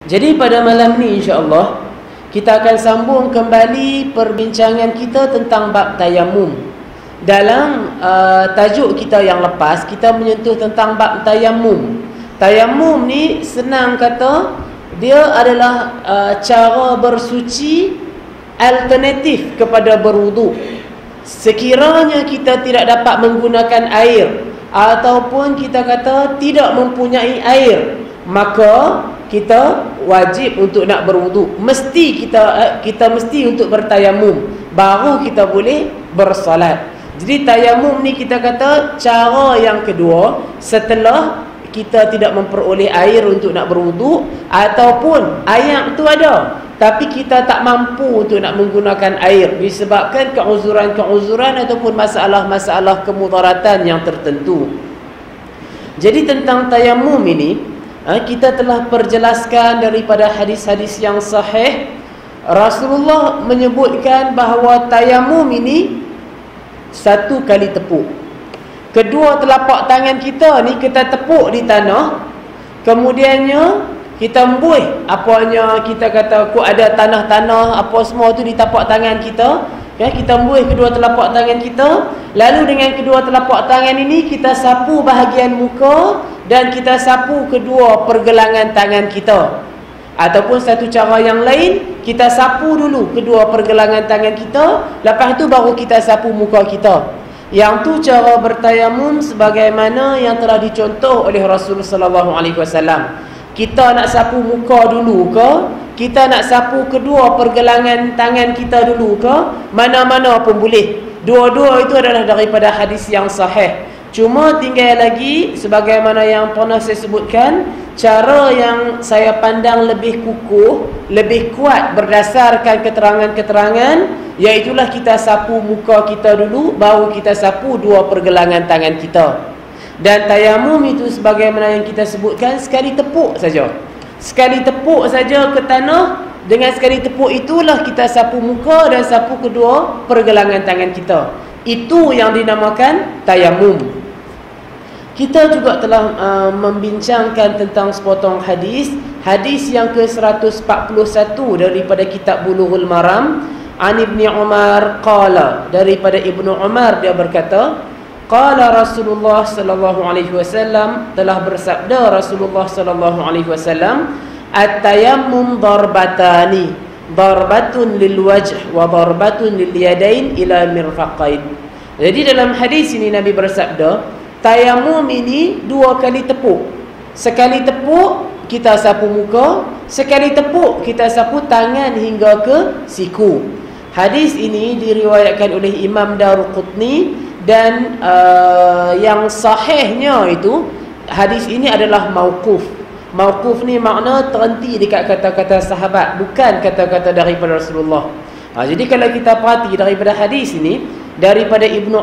Jadi pada malam ni insya-Allah kita akan sambung kembali perbincangan kita tentang bab tayamum. Dalam tajuk kita yang lepas, kita menyentuh tentang bab tayamum. Tayamum ni senang kata, dia adalah cara bersuci alternatif kepada berwuduk. Sekiranya kita tidak dapat menggunakan air, ataupun kita kata tidak mempunyai air, maka kita wajib untuk nak berwuduk. Kita mesti untuk bertayamum, baru kita boleh bersolat. Jadi tayamum ni kita kata cara yang kedua setelah kita tidak memperoleh air untuk nak berwuduk, ataupun air tu ada tapi kita tak mampu untuk nak menggunakan air disebabkan keuzuran-keuzuran ataupun masalah-masalah kemudaratan yang tertentu. Jadi tentang tayamum ini, kita telah perjelaskan daripada hadis-hadis yang sahih. Rasulullah menyebutkan bahawa tayamum ini satu kali tepuk. Kedua telapak tangan kita ni kita tepuk di tanah, kemudiannya kita embuih apanya kita kata kok ada tanah-tanah apa semua tu di tapak tangan kita, ya, kita embuih kedua telapak tangan kita, lalu dengan kedua telapak tangan ini kita sapu bahagian muka dan kita sapu kedua pergelangan tangan kita. Ataupun satu cara yang lain, kita sapu dulu kedua pergelangan tangan kita, lepas tu baru kita sapu muka kita. Yang tu cara bertayamum sebagaimana yang telah dicontoh oleh Rasulullah sallallahu alaihi wasallam. Kita nak sapu muka dulu ke, kita nak sapu kedua pergelangan tangan kita dulu ke, mana-mana pun boleh. Dua-dua itu adalah daripada hadis yang sahih. Cuma tinggal lagi sebagaimana yang pernah saya sebutkan, cara yang saya pandang lebih kukuh, lebih kuat berdasarkan keterangan-keterangan, iaitulah kita sapu muka kita dulu, baru kita sapu dua pergelangan tangan kita. Dan tayamum itu sebagaimana yang kita sebutkan, sekali tepuk saja. Sekali tepuk saja ke tanah, dengan sekali tepuk itulah kita sapu muka dan sapu kedua pergelangan tangan kita. Itu yang dinamakan tayamum. Kita juga telah membincangkan tentang sepotong hadis. Hadis yang ke-141 daripada kitab Bulughul Maram, An Ibni Umar qala, daripada Ibnu Umar dia berkata, qala Rasulullah sallallahu alaihi wasallam, telah bersabda Rasulullah sallallahu alaihi wasallam, at-tayammum darbatani, darbatun lil wajh wa darbatun lil yadain ila mirfaqain. Jadi dalam hadis ini Nabi bersabda, tayamum ini dua kali tepuk. Sekali tepuk kita sapu muka, sekali tepuk kita sapu tangan hingga ke siku. Hadis ini diriwayatkan oleh Imam Daruqutni, dan yang sahihnya itu hadis ini adalah mauquf. Mauquf ni makna terhenti dekat kata-kata sahabat, bukan kata-kata daripada Rasulullah. Jadi kalau kita perhati daripada hadis ini, daripada Ibnu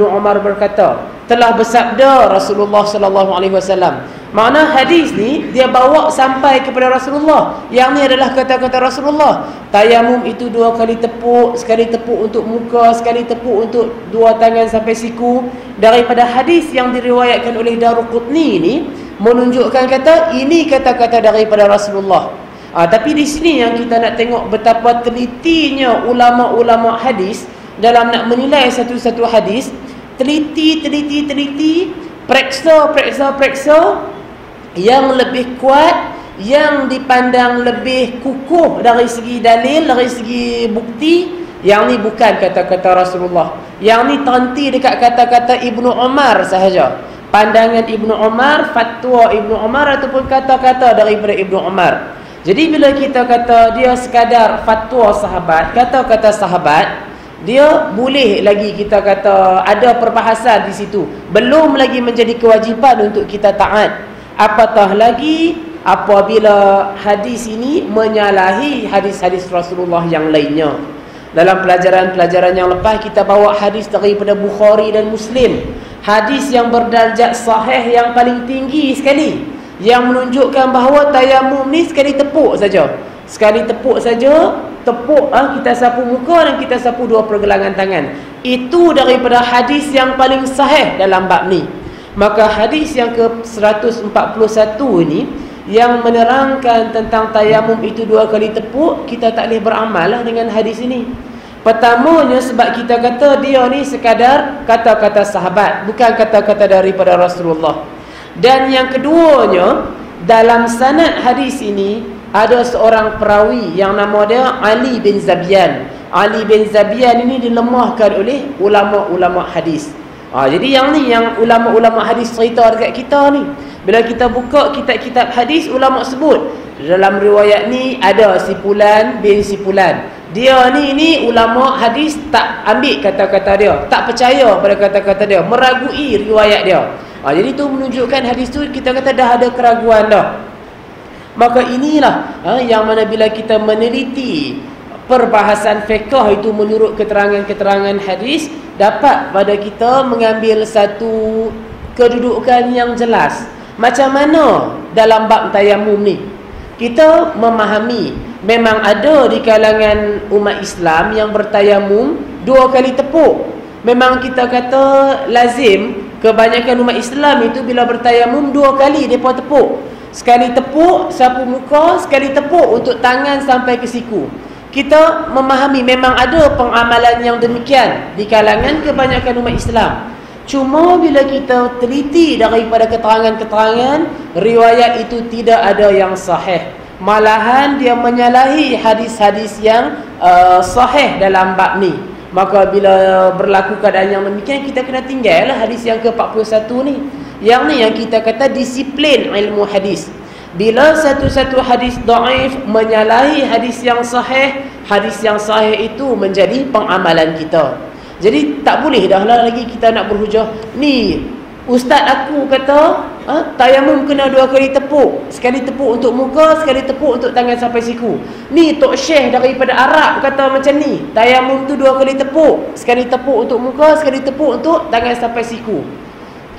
Umar berkata, telah bersabda Rasulullah sallallahu alaihi wasallam. Makna hadis ni dia bawa sampai kepada Rasulullah. Yang ni adalah kata-kata Rasulullah. Tayamum itu dua kali tepuk, sekali tepuk untuk muka, sekali tepuk untuk dua tangan sampai siku. Daripada hadis yang diriwayatkan oleh Daruqutni ini menunjukkan kata ini kata-kata daripada Rasulullah. Tapi di sini yang kita nak tengok betapa telitinya ulama-ulama hadis dalam nak menilai satu-satu hadis. Teliti, periksa yang lebih kuat, yang dipandang lebih kukuh dari segi dalil, dari segi bukti. Yang ni bukan kata-kata Rasulullah. Yang ni terhenti dekat kata-kata Ibnu Umar sahaja. Pandangan Ibnu Umar, fatwa Ibnu Umar, ataupun kata-kata daripada Ibnu Umar. Jadi bila kita kata dia sekadar fatwa sahabat, kata-kata sahabat, dia boleh lagi kita kata ada perbahasan di situ, belum lagi menjadi kewajipan untuk kita taat. Apatah lagi apabila hadis ini menyalahi hadis-hadis Rasulullah yang lainnya. Dalam pelajaran-pelajaran yang lepas kita bawa hadis daripada Bukhari dan Muslim, hadis yang berdarjat sahih yang paling tinggi sekali, yang menunjukkan bahawa tayamum ni sekali tepuk saja. Sekali tepuk saja, tepuk kita sapu muka dan kita sapu dua pergelangan tangan. Itu daripada hadis yang paling sahih dalam bab ni. Maka hadis yang ke-141 ini, yang menerangkan tentang tayamum itu 2 kali tepuk, kita tak boleh beramal lah dengan hadis ini. Pertamanya sebab kita kata dia ni sekadar kata-kata sahabat, bukan kata-kata daripada Rasulullah. Dan yang keduanya, dalam sanad hadis ini ada seorang perawi yang nama dia Ali bin Zabian. Ali bin Zabian ini dilemahkan oleh ulama-ulama hadis. Jadi yang ni yang ulama-ulama hadis cerita dekat kita ni. Bila kita buka kitab-kitab hadis, ulama sebut dalam riwayat ni ada si fulan bin si fulan. Dia ni ulama hadis tak ambil kata-kata dia, tak percaya pada kata-kata dia, meragui riwayat dia. Jadi tu menunjukkan hadis tu kita kata dah ada keraguan dah. Maka inilah yang mana bila kita meneliti perbahasan fiqh itu menurut keterangan-keterangan hadis, dapat pada kita mengambil satu kedudukan yang jelas. Macam mana dalam bab tayamum ni kita memahami memang ada di kalangan umat Islam yang bertayamum 2 kali tepuk. Memang kita kata lazim kebanyakan umat Islam itu bila bertayamum 2 kali mereka tepuk. Sekali tepuk sapu muka, sekali tepuk untuk tangan sampai ke siku. Kita memahami memang ada pengamalan yang demikian di kalangan kebanyakan umat Islam. Cuma bila kita teliti daripada keterangan-keterangan, riwayat itu tidak ada yang sahih. Malahan dia menyalahi hadis-hadis yang sahih dalam bab ni. Maka bila berlaku keadaan yang demikian, kita kena tinggallah hadis yang ke-41 ni. Yang ni yang kita kata disiplin ilmu hadis. Bila satu-satu hadis dhaif menyalahi hadis yang sahih itu menjadi pengamalan kita. Jadi tak boleh dah lah lagi kita nak berhujah. Ni ustaz aku kata tayamum kena 2 kali tepuk. Sekali tepuk untuk muka, sekali tepuk untuk tangan sampai siku. Ni Tok Syekh daripada Arab kata macam ni. Tayamum tu 2 kali tepuk. Sekali tepuk untuk muka, sekali tepuk untuk tangan sampai siku.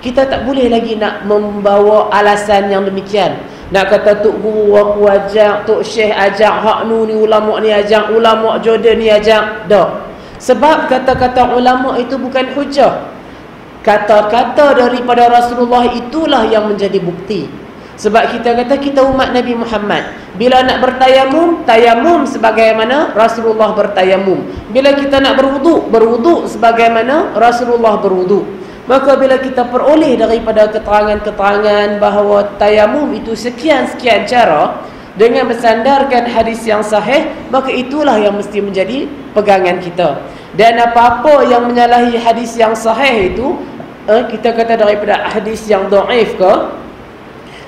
Kita tak boleh lagi nak membawa alasan yang demikian. Nak kata Tok Guru aku ajak, Tok Syekh ajak, hak ni ulama ni ajak, ulama Jordan ni ajak. Tak. Sebab kata-kata ulama itu bukan hujah. Kata-kata daripada Rasulullah itulah yang menjadi bukti. Sebab kita kata kita umat Nabi Muhammad, bila nak bertayamum, tayamum sebagaimana Rasulullah bertayamum. Bila kita nak berwuduk sebagaimana Rasulullah berwuduk. Maka bila kita peroleh daripada keterangan-keterangan bahawa tayamum itu sekian-sekian cara dengan bersandarkan hadis yang sahih, maka itulah yang mesti menjadi pegangan kita. Dan apa-apa yang menyalahi hadis yang sahih itu, kita kata daripada hadis yang dhaif ke,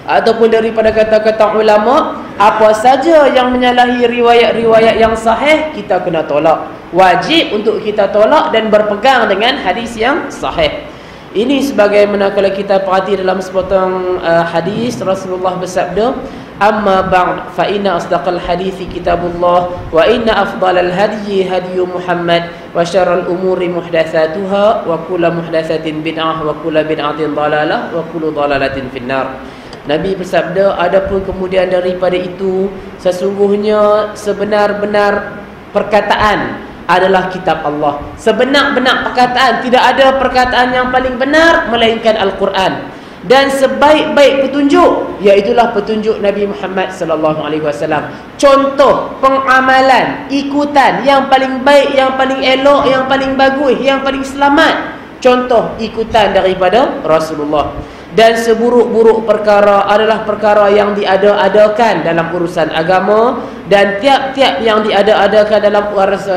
ataupun daripada kata-kata ulama, apa saja yang menyalahi riwayat-riwayat yang sahih, kita kena tolak. Wajib untuk kita tolak dan berpegang dengan hadis yang sahih. Ini sebagaimana kalau kita perhati dalam sepotong hadis, Rasulullah bersabda, amma ba'd fa inna asdaqal hadithi kitabullah wa inna afdalal hadyi hadyu Muhammad wa syarrul umuri muhdatsatuha wa kullu muhdatsatin bid'ah wa kullu bid'atin dhalalah wa kullu dhalalatin finnar. Nabi bersabda, adapun kemudian daripada itu, sesungguhnya sebenar-benar perkataan adalah kitab Allah. Sebenar-benar perkataan, tidak ada perkataan yang paling benar melainkan Al-Quran. Dan sebaik-baik petunjuk, iaitulah petunjuk Nabi Muhammad sallallahu alaihi wasallam. Contoh pengamalan, ikutan yang paling baik, yang paling elok, yang paling bagus, yang paling selamat, contoh ikutan daripada Rasulullah. Dan seburuk-buruk perkara adalah perkara yang diada-adakan dalam urusan agama. Dan tiap-tiap yang diada-adakan dalam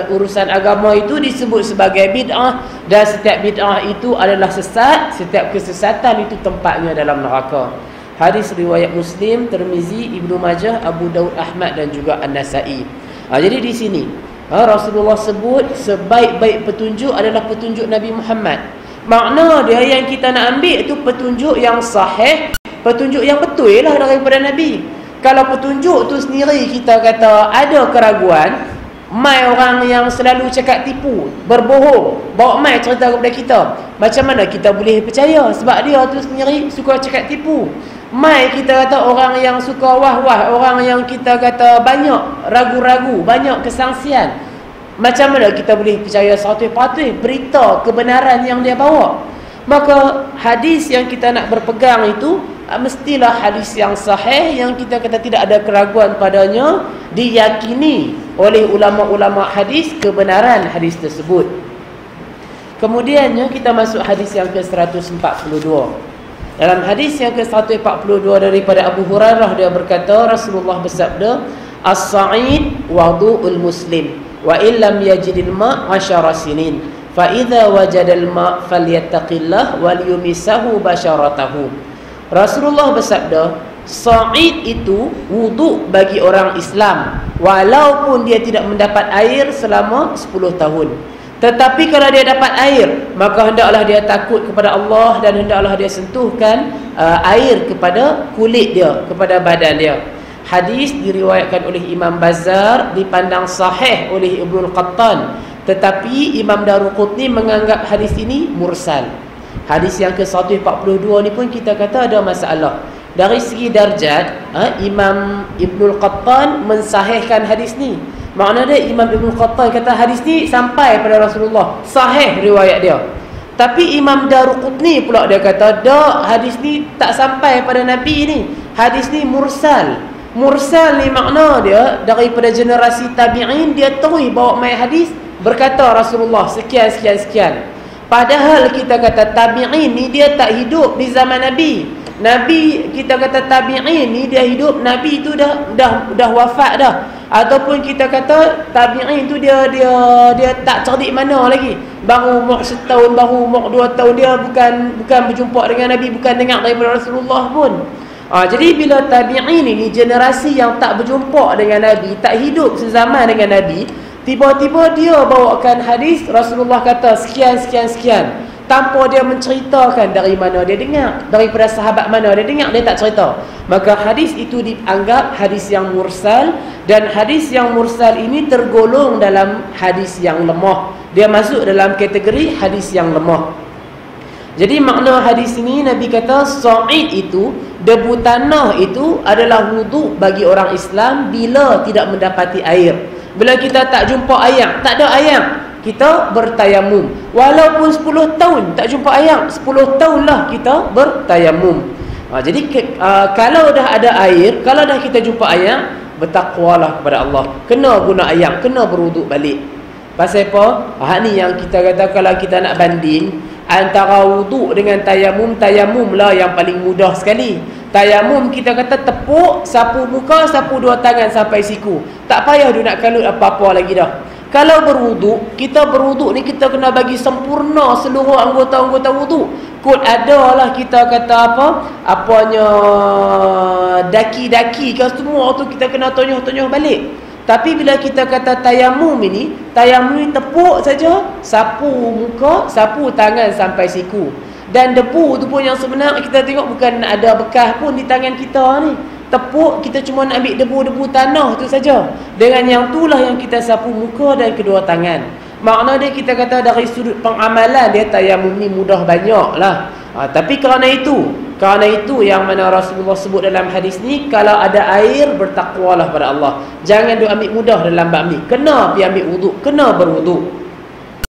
urusan agama itu disebut sebagai bid'ah. Dan setiap bid'ah itu adalah sesat. Setiap kesesatan itu tempatnya dalam neraka. Hadis riwayat Muslim, Tirmizi, Ibnu Majah, Abu Daud, Ahmad dan juga An-Nasai. Jadi di sini Rasulullah sebut sebaik-baik petunjuk adalah petunjuk Nabi Muhammad. Makna dia yang kita nak ambil itu petunjuk yang sahih, petunjuk yang betul lah daripada Nabi. Kalau petunjuk tu sendiri kita kata ada keraguan, mai orang yang selalu cakap tipu, berbohong, bawa mai cerita kepada kita, macam mana kita boleh percaya? Sebab dia tu sendiri suka cakap tipu. Mai kita kata orang yang suka wah-wah, orang yang kita kata banyak ragu-ragu, banyak kesangsian, macam mana kita boleh percaya 100% berita kebenaran yang dia bawa? Maka hadis yang kita nak berpegang itu mestilah hadis yang sahih, yang kita kata tidak ada keraguan padanya, diyakini oleh ulama-ulama hadis kebenaran hadis tersebut. Kemudiannya kita masuk hadis yang ke-142. Dalam hadis yang ke-142 daripada Abu Hurairah, dia berkata, Rasulullah bersabda, "As-sa'id wudu'ul muslim wa illam yajidil ma' 10 sinin fa idza wajadal ma' falyattaqillah wal yumisahu basharatahu." Rasulullah bersabda, sa'id itu wuduk bagi orang Islam walaupun dia tidak mendapat air selama 10 tahun. Tetapi kalau dia dapat air, maka hendaklah dia takut kepada Allah dan hendaklah dia sentuhkan air kepada kulit dia, kepada badan dia. Hadis diriwayatkan oleh Imam Bazzar, dipandang sahih oleh Ibnul Qattan, tetapi Imam Daruqutni menganggap hadis ini mursal. Hadis yang ke-142 ni pun kita kata ada masalah. Dari segi darjat, Imam Ibnul Qattan mensahihkan hadis ni. Makna dia, Imam Ibn Qattan kata hadis ni sampai pada Rasulullah, sahih riwayat dia. Tapi Imam Daruqutni pula dia kata, dak, hadis ni tak sampai pada Nabi ni, hadis ni mursal. Mursal ni makna dia daripada generasi tabi'in, dia terus bawa mai hadis, berkata Rasulullah sekian sekian sekian. Padahal kita kata tabi'in ni dia tak hidup di zaman Nabi. Nabi, kita kata tabi'in ni dia hidup, Nabi tu dah wafat dah. Ataupun kita kata tabi'in tu dia tak cerdik mana lagi, baru umur setahun, baru umur 2 tahun, dia bukan berjumpa dengan Nabi, bukan dengar daripada Rasulullah pun. Jadi bila tabi'in ini generasi yang tak berjumpa dengan Nabi, tak hidup sezaman dengan Nabi, tiba-tiba dia bawakan hadis Rasulullah kata sekian sekian sekian, tanpa dia menceritakan dari mana dia dengar, daripada sahabat mana dia dengar, dia tak cerita. Maka hadis itu dianggap hadis yang mursal, dan hadis yang mursal ini tergolong dalam hadis yang lemah. Dia masuk dalam kategori hadis yang lemah. Jadi makna hadis ini, Nabi kata sa'id itu, debu tanah itu adalah wuduk bagi orang Islam bila tidak mendapati air. Bila kita tak jumpa air, tak ada air, kita bertayamum. Walaupun 10 tahun tak jumpa air, 10 tahunlah kita bertayamum. Jadi kalau dah ada air, kalau dah kita jumpa air, bertakwalah kepada Allah. Kena guna air, kena berwuduk balik. Pasal apa? Ni yang kita kata, kalau kita nak banding antara wuduk dengan tayamum, tayamum lah yang paling mudah sekali. Tayamum kita kata tepuk, sapu muka, sapu 2 tangan sampai siku. Tak payah dia nak kalut apa-apa lagi dah. Kalau berwuduk, kita berwuduk ni kita kena bagi sempurna seluruh anggota-anggota wuduk. Kot adalah kita kata apanya daki-daki ke semua tu kita kena tonyoh-tonyoh balik. Tapi bila kita kata tayamum ini, tayamum ni tepuk saja, sapu muka, sapu tangan sampai siku. Dan debu tu pun yang sebenar kita tengok bukan ada bekas pun di tangan kita ni. Tepuk, kita cuma nak ambil debu-debu tanah tu saja. Dengan yang itulah yang kita sapu muka dan kedua tangan. Makna dia kita kata dari sudut pengamalan dia tayamum ni mudah banyak lah. Tapi kerana itu yang mana Rasulullah sebut dalam hadis ni, kalau ada air bertakwalah pada Allah. Jangan duk ambil mudah dalam bab ni. Kena pergi ambil wuduk, kena berwuduk.